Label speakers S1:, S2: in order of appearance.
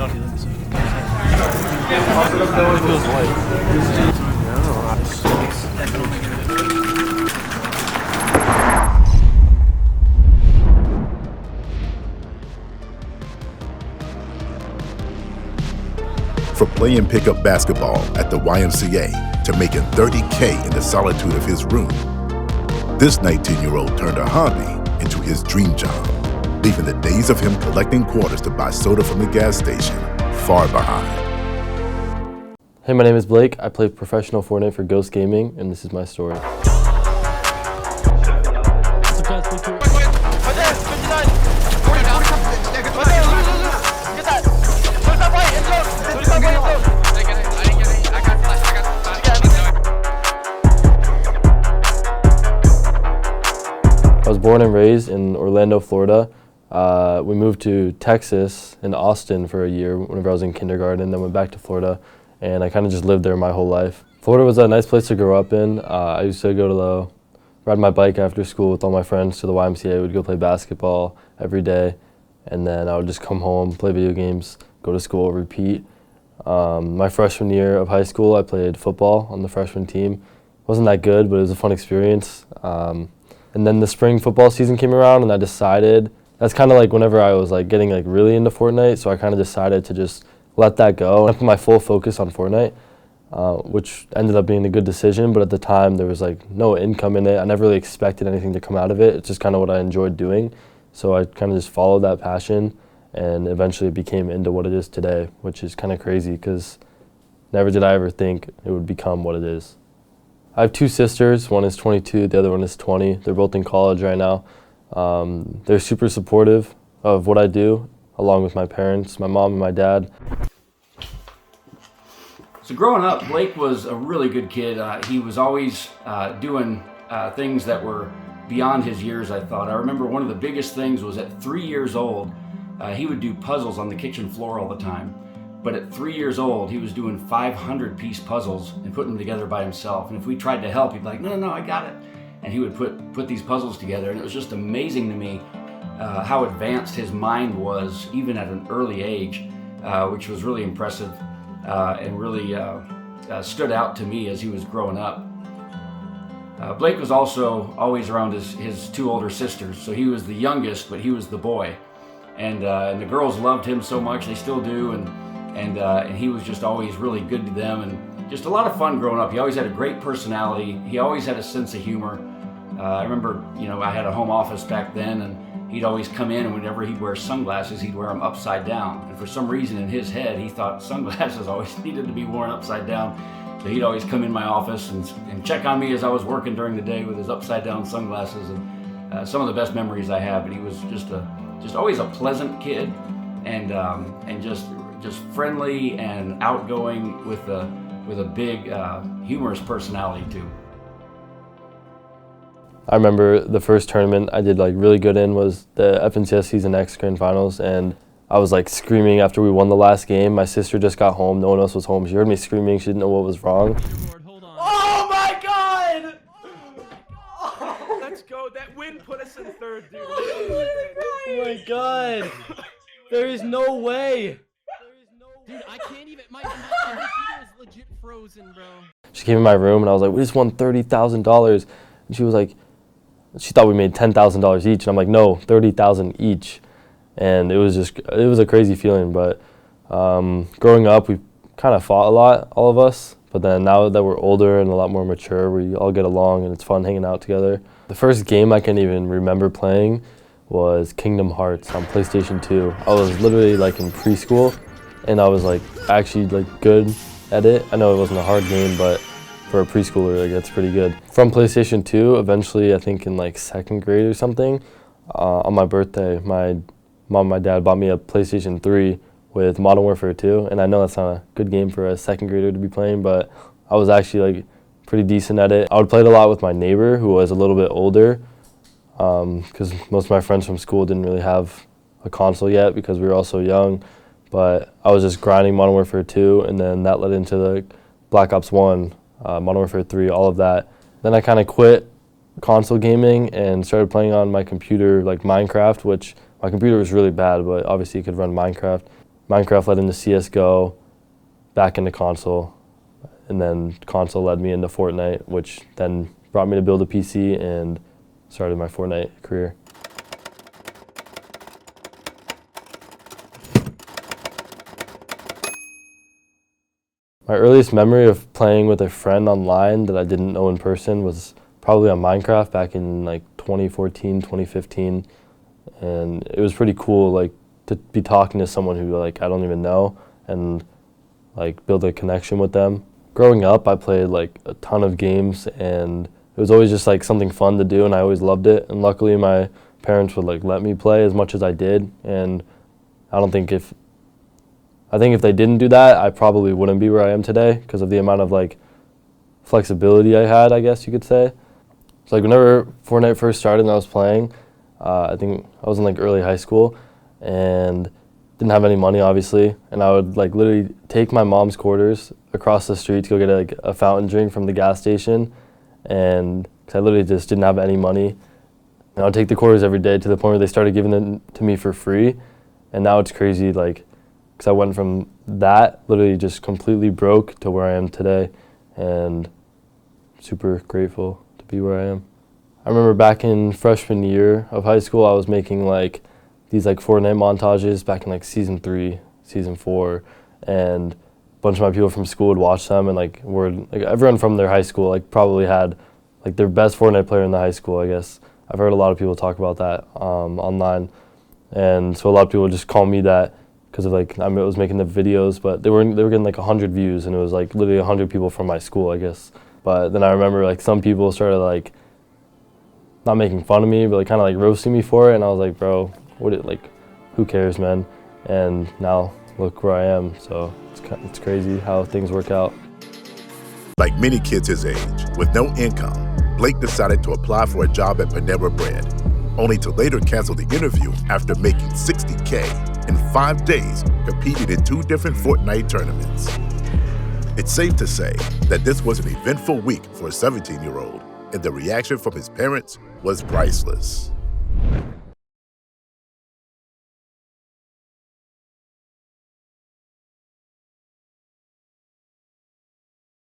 S1: From playing pickup basketball at the YMCA to making $30K in the solitude of his room, this 19-year-old turned a hobby into his dream job, leaving the days of him collecting quarters to buy soda from the gas station far behind.
S2: Hey, my name is Blake. I play professional Fortnite for Ghost Gaming, and this is my story. I was born and raised in Orlando, Florida. We moved to Texas in Austin for a year whenever I was in kindergarten, then went back to Florida, and I kind of just lived there my whole life. Florida was a nice place to grow up in. I used to go to ride my bike after school with all my friends to the YMCA. We'd go play basketball every day, and then I would just come home, play video games, go to school, repeat. My freshman year of high school, I played football on the freshman team. Wasn't that good, but it was a fun experience. And then the spring football season came around, and I decided, that's kind of like whenever I was like getting like really into Fortnite, so I kind of decided to just let that go and put my full focus on Fortnite, which ended up being a good decision, but at the time there was like no income in it. I never really expected anything to come out of it. It's just kind of what I enjoyed doing. So I kind of just followed that passion, and eventually it became into what it is today, which is kind of crazy because never did I ever think it would become what it is. I have two sisters. One is 22, the other one is 20. They're both in college right now. They're super supportive of what I do, along with my parents, my mom and my dad.
S3: So growing up, Blake was a really good kid. He was always doing things that were beyond his years, I thought. I remember one of the biggest things was at 3 years old, he would do puzzles on the kitchen floor all the time. But at 3 years old, he was doing 500-piece puzzles and putting them together by himself. And if we tried to help, he'd be like, no, I got it. And he would put these puzzles together. And it was just amazing to me how advanced his mind was, even at an early age, which was really impressive and really stood out to me as he was growing up. Blake was also always around his two older sisters. So he was the youngest, but he was the boy. And the girls loved him so much, they still do. And he was just always really good to them, and just a lot of fun growing up. He always had a great personality. He always had a sense of humor. I remember, I had a home office back then, and he'd always come in, and whenever he'd wear sunglasses, he'd wear them upside down. And for some reason in his head, he thought sunglasses always needed to be worn upside down. So he'd always come in my office and check on me as I was working during the day with his upside down sunglasses. And some of the best memories I have. But he was just always a pleasant kid, and just friendly and outgoing with a big humorous personality too.
S2: I remember the first tournament I did like really good in was the FNCS Season X Grand Finals, and I was like screaming after we won the last game. My sister just got home, no one else was home. She heard me screaming, she didn't know what was wrong.
S4: Oh my God! Oh, let's go, that win put us in third, dude.
S5: Oh my God! There is no way!
S6: Dude, I can't even, my computer is legit frozen, bro.
S2: She came in my room and I was like, we just won $30,000. And she was like, she thought we made $10,000 each. And I'm like, no, $30,000 each. And it was a crazy feeling. But growing up, we kind of fought a lot, all of us. But then now that we're older and a lot more mature, we all get along and it's fun hanging out together. The first game I can even remember playing was Kingdom Hearts on PlayStation 2. I was literally like in preschool, and I was like actually like good at it. I know it wasn't a hard game, but for a preschooler, like that's pretty good. From PlayStation 2, eventually I think in like second grade or something, on my birthday, my mom and my dad bought me a PlayStation 3 with Modern Warfare 2, and I know that's not a good game for a second grader to be playing, but I was actually like pretty decent at it. I would play it a lot with my neighbor who was a little bit older, because most of my friends from school didn't really have a console yet because we were all so young. But I was just grinding Modern Warfare 2, and then that led into the Black Ops 1, Modern Warfare 3, all of that. Then I kind of quit console gaming and started playing on my computer, like Minecraft, which my computer was really bad, but obviously you could run Minecraft. Minecraft led into CSGO, back into console, and then console led me into Fortnite, which then brought me to build a PC and started my Fortnite career. My earliest memory of playing with a friend online that I didn't know in person was probably on Minecraft back in like 2014, 2015. And it was pretty cool, like, to be talking to someone who, like, I don't even know and, like, build a connection with them. Growing up, I played, like, a ton of games, and it was always just, like, something fun to do, and I always loved it. And luckily, my parents would, like, let me play as much as I did. And I think if they didn't do that, I probably wouldn't be where I am today because of the amount of, like, flexibility I had, I guess you could say. So, like, whenever Fortnite first started and I was playing, I think I was in, like, early high school and didn't have any money, obviously. And I would, like, literally take my mom's quarters across the street to go get, like, a fountain drink from the gas station. And cause I literally just didn't have any money. And I would take the quarters every day to the point where they started giving them to me for free. And now it's crazy, like, because I went from that, literally just completely broke, to where I am today, and super grateful to be where I am. I remember back in freshman year of high school, I was making like these like Fortnite montages back in like season 3, season 4, and a bunch of my people from school would watch them, and like everyone from their high school like probably had like their best Fortnite player in the high school, I guess. I've heard a lot of people talk about that online, and so a lot of people would just call me that because of like I was making the videos, but they were getting like 100 views, and it was like literally 100 people from my school, I guess. But then I remember like some people started like not making fun of me, but like kind of like roasting me for it, and I was like, bro, who cares, man? And now look where I am. So it's crazy how things work out.
S1: Like many kids his age, with no income, Blake decided to apply for a job at Panera Bread, only to later cancel the interview after making $60K in 5 days, competing in 2 different Fortnite tournaments. It's safe to say that this was an eventful week for a 17-year-old, and the reaction from his parents was priceless.